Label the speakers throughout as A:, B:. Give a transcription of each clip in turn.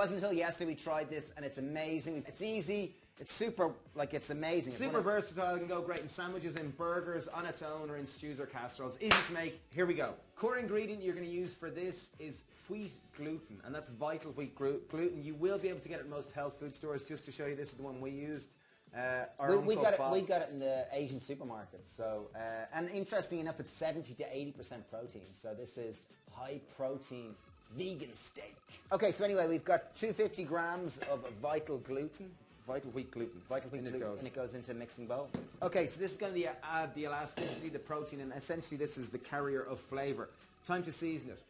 A: wasn't until yesterday we tried this, and it's amazing. It's easy. It's super, like, it's amazing.
B: Super versatile. It can go great in sandwiches, in burgers, on its own, or in stews or casseroles. Easy to make. Here we go. Core ingredient you're going to use for this is wheat gluten, and that's vital wheat gluten. You will be able to get it at most health food stores. Just to show you, this is the one we used.
A: We got it in the Asian supermarkets. So, and interesting enough, it's 70 to 80% protein. So this is high protein vegan steak. Okay, so anyway, we've got 250 grams of vital gluten.
B: Vital wheat gluten.
A: And it goes into a mixing bowl.
B: Okay, so this is going to add the elasticity, the protein, and essentially this is the carrier of flavour. Time to season it.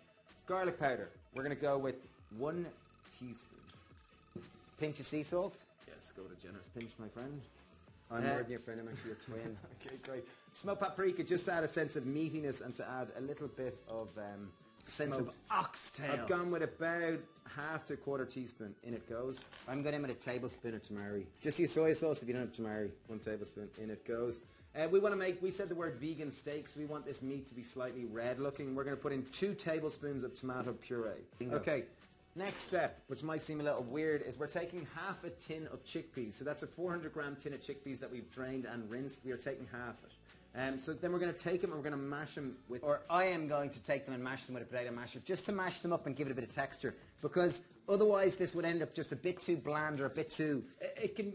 B: Garlic powder. We're going to go with 1 teaspoon.
A: Pinch of sea salt.
B: Yes, go with a generous pinch, my friend.
A: I'm more than your friend, I'm actually your twin.
B: Okay, great. Smoked paprika, just to add a sense of meatiness and to add a little bit of sense of oxtail. I've gone with about half to a quarter teaspoon. In it goes.
A: I'm going in with a tablespoon of tamari.
B: Just use soy sauce if you don't have tamari. 1 tablespoon. In it goes. We said the word vegan steak, so we want this meat to be slightly red looking. We're going to put in 2 tablespoons of tomato puree.
A: Bingo.
B: Okay. Next step, which might seem a little weird, is we're taking half a tin of chickpeas. So that's a 400-gram tin of chickpeas that we've drained and rinsed. We are taking half it. So then we're going to take them and we're going to mash them with...
A: Or I am going to take them and mash them with a potato masher, just to mash them up and give it a bit of texture. Because otherwise this would end up just a bit too bland or a bit too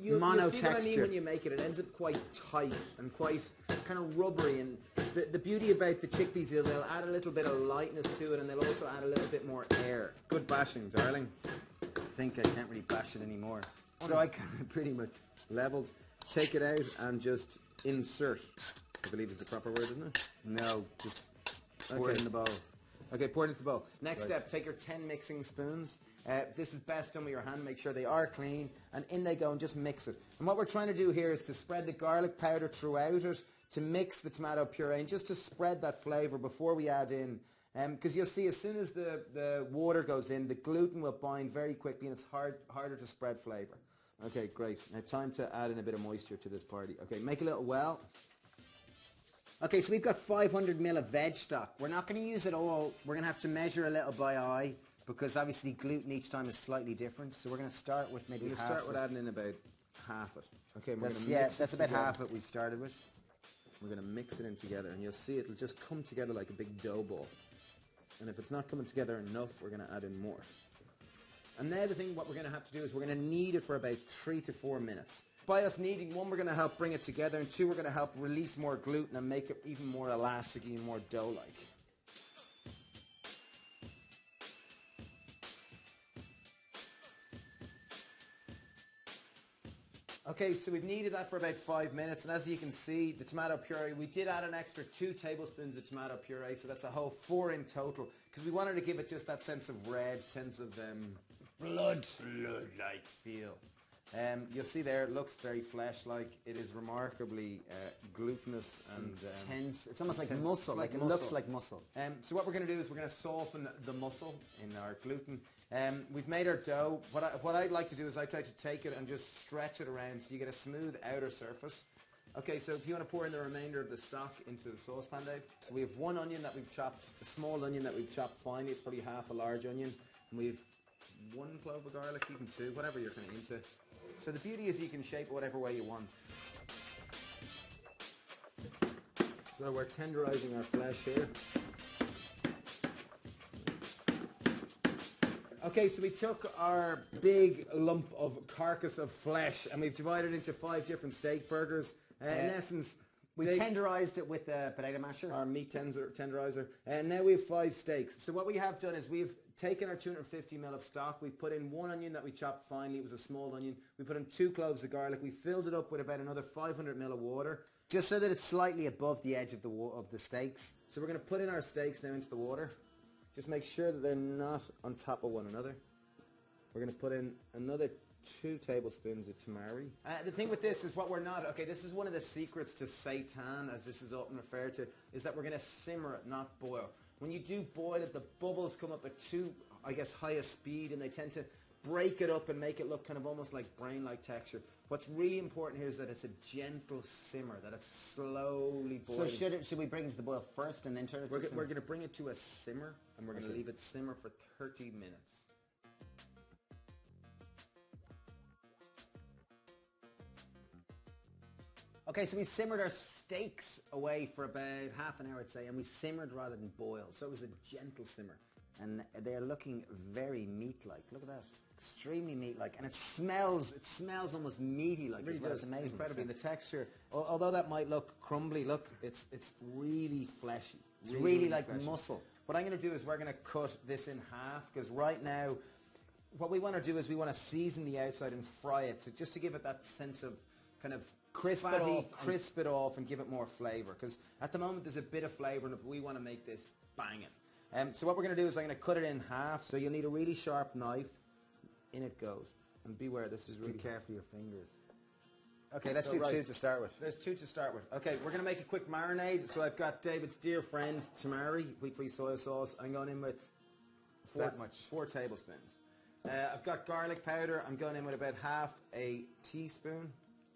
B: you'll see what I mean when you make it. It ends up quite tight and quite kind of rubbery. And the beauty about the chickpeas is they'll add a little bit of lightness to it, and they'll also add a little bit more air. Good bashing, darling.
A: I think I can't really bash it anymore.
B: So I kind of pretty much leveled. Take it out and just insert. I believe is the proper word, isn't it?
A: No, just pour it in the bowl.
B: Okay, pour it into the bowl. Next step, take your 10 mixing spoons. This is best done with your hand. Make sure they are clean. And in they go and just mix it. And what we're trying to do here is to spread the garlic powder throughout it, to mix the tomato puree, and just to spread that flavour before we add in. Because you'll see as soon as the water goes in, the gluten will bind very quickly and it's harder to spread flavour. Okay, great. Now time to add in a bit of moisture to this party. Okay, make a little well.
A: Okay, so we've got 500 ml of veg stock. We're not going to use it all. We're going to have to measure a little by eye because obviously gluten each time is slightly different. So we're going to start with maybe half.
B: We're going to start with adding in about half it. Okay, we're going to
A: mix that's about half it we started with.
B: We're going to mix it in together and you'll see it'll just come together like a big dough ball. And if it's not coming together enough, we're going to add in more. And now what we're going to have to do is we're going to knead it for about 3 to 4 minutes. By us kneading, 1, we're going to help bring it together, and 2, we're going to help release more gluten and make it even more elastic and more dough-like. Okay, so we've kneaded that for about 5 minutes, and as you can see, the tomato puree, we did add an extra 2 tablespoons of tomato puree, so that's a whole 4 in total, because we wanted to give it just that sense of red, sense of blood-like feel. You'll see there, it looks very flesh-like. It is remarkably glutinous and
A: tense. It's almost like muscle. Like it looks like muscle.
B: So what we're going to do is we're going to soften the muscle in our gluten. We've made our dough. What I'd like to do is I'd like to take it and just stretch it around so you get a smooth outer surface. Okay, so if you want to pour in the remainder of the stock into the saucepan, Dave. So we have 1 onion that we've chopped, a small onion that we've chopped finely. It's probably half a large onion. And we've 1 clove of garlic, even 2, whatever you're kind of into. So the beauty is you can shape it whatever way you want. So we're tenderizing our flesh here. Okay, so we took our big lump of carcass of flesh and we've divided it into 5 different steak burgers. In essence,
A: we tenderized it with the potato masher.
B: Our meat tenderizer. And now we have 5 steaks. So what we have done is we've taken our 250 ml of stock. We've put in 1 onion that we chopped finely. It was a small onion. We put in 2 cloves of garlic. We filled it up with about another 500 ml of water.
A: Just so that it's slightly above the edge of the steaks.
B: So we're going to put in our steaks now into the water. Just make sure that they're not on top of one another. We're going to put in another 2 tablespoons of tamari. The thing with this is this is one of the secrets to seitan, as this is often referred to, is that we're going to simmer it, not boil. When you do boil it, the bubbles come up at too, high a speed, and they tend to break it up and make it look kind of almost like brain-like texture. What's really important here is that it's a gentle simmer, that it's slowly boiling.
A: So should we bring it to the boil first and then turn it to simmer?
B: We're going to bring it to a simmer, and we're going to leave it simmer for 30 minutes.
A: Okay, so we simmered our steaks away for about half an hour, I'd say, and we simmered rather than boiled. So it was a gentle simmer. And they're looking very meat-like. Look at that. Extremely meat-like. And it smells almost meaty-like.
B: Really
A: It's amazing.
B: Incredibly. The texture, although that might look crumbly, look, it's really fleshy.
A: It's really like
B: fleshy.
A: muscle.
B: What I'm going to do is we're going to cut this in half, because right now, what we want to do is we want to season the outside and fry it, so just to give it that sense of kind of crisp it off and give it more flavour, because at the moment there's a bit of flavour and we want to make this banging. So what we're going to do is I'm going to cut it in half, so you'll need a really sharp knife. In it goes. And beware, this is really...
A: Be careful your fingers.
B: Okay, let's do two to start with.
A: There's two to start with.
B: Okay, we're going to make a quick marinade. So I've got David's dear friend, tamari, wheat-free soy sauce. I'm going in with 4 tablespoons. I've got garlic powder. I'm going in with about half a teaspoon.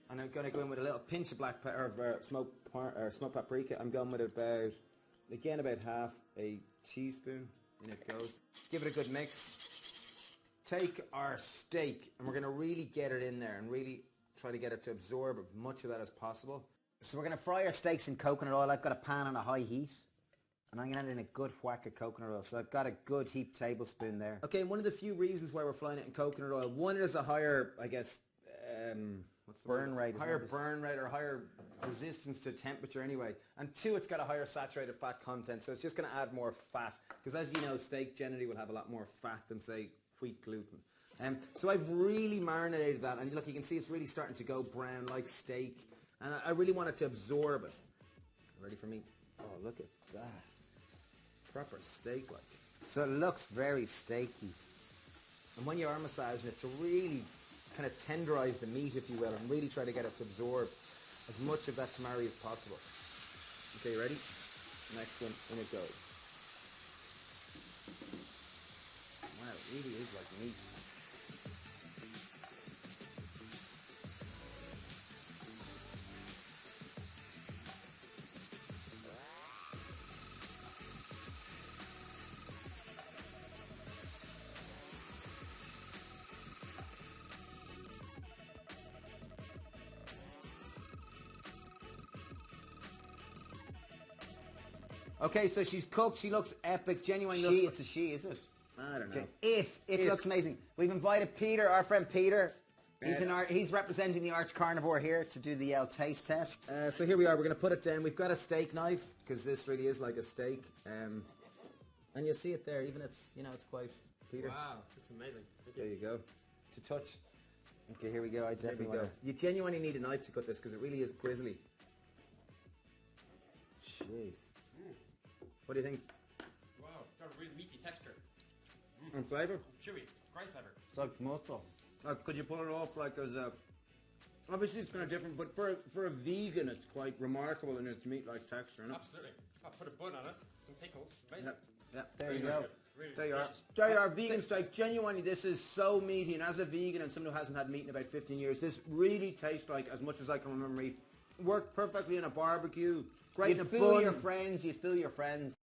B: And I'm going to go in with a little pinch of black pepper, smoked paprika. I'm going with about half a teaspoon. In it goes. Give it a good mix. Take our steak, and we're going to really get it in there and really try to get it to absorb as much of that as possible.
A: So we're going to fry our steaks in coconut oil. I've got a pan on a high heat, and I'm going to add in a good whack of coconut oil. So I've got a good heaped tablespoon there.
B: Okay, and one of the few reasons why we're frying it in coconut oil, one is a higher, I guess,
A: burn rate.
B: Higher burn rate or higher resistance to temperature anyway. And two, it's got a higher saturated fat content, so it's just going to add more fat. Because as you know, steak generally will have a lot more fat than, say, wheat gluten. So I've really marinated that, and look, you can see it's really starting to go brown like steak, and I really want it to absorb it. Ready for me? Oh, look at that. Proper steak like.
A: So it looks very steaky.
B: And when you are massaging it, to really kind of tenderize the meat, if you will, and really try to get it to absorb as much of that tamari as possible. Okay, ready? Next one, in it goes. Wow, it really is like meat. Okay, so she's cooked. She looks epic. Genuinely
A: It's a she, is it?
B: I don't know.
A: Okay. It looks amazing. We've invited Peter, our friend Peter. He's representing the arch carnivore here to do the taste test.
B: So here we are. We're going to put it down. We've got a steak knife, because this really is like a steak. And you'll see it there. Even it's quite... Peter.
C: Wow, it's amazing.
B: There you go. To touch.
A: Okay, here we go. I definitely
B: go. You genuinely need a knife to cut this, because it really is grisly. Jeez. What do you think?
C: Wow, it's got a really meaty texture.
B: And flavour?
C: Chewy, great flavour.
A: It's like muscle.
B: Could you pull it off like as a... Obviously it's kind of different, but for a vegan it's quite remarkable in its meat-like texture, no?
C: Absolutely. I'll put a bun on it, some pickles, amazing.
B: Yeah.
A: There you go.
C: Really
B: There you are.
C: delicious.
B: There you are, vegan steak. Genuinely, this is so meaty, and as a vegan and someone who hasn't had meat in about 15 years, this really tastes like as much as I can remember meat. Worked perfectly in a barbecue. Great in a
A: You'd fill
B: bun.
A: your friends. You'd fill your friends.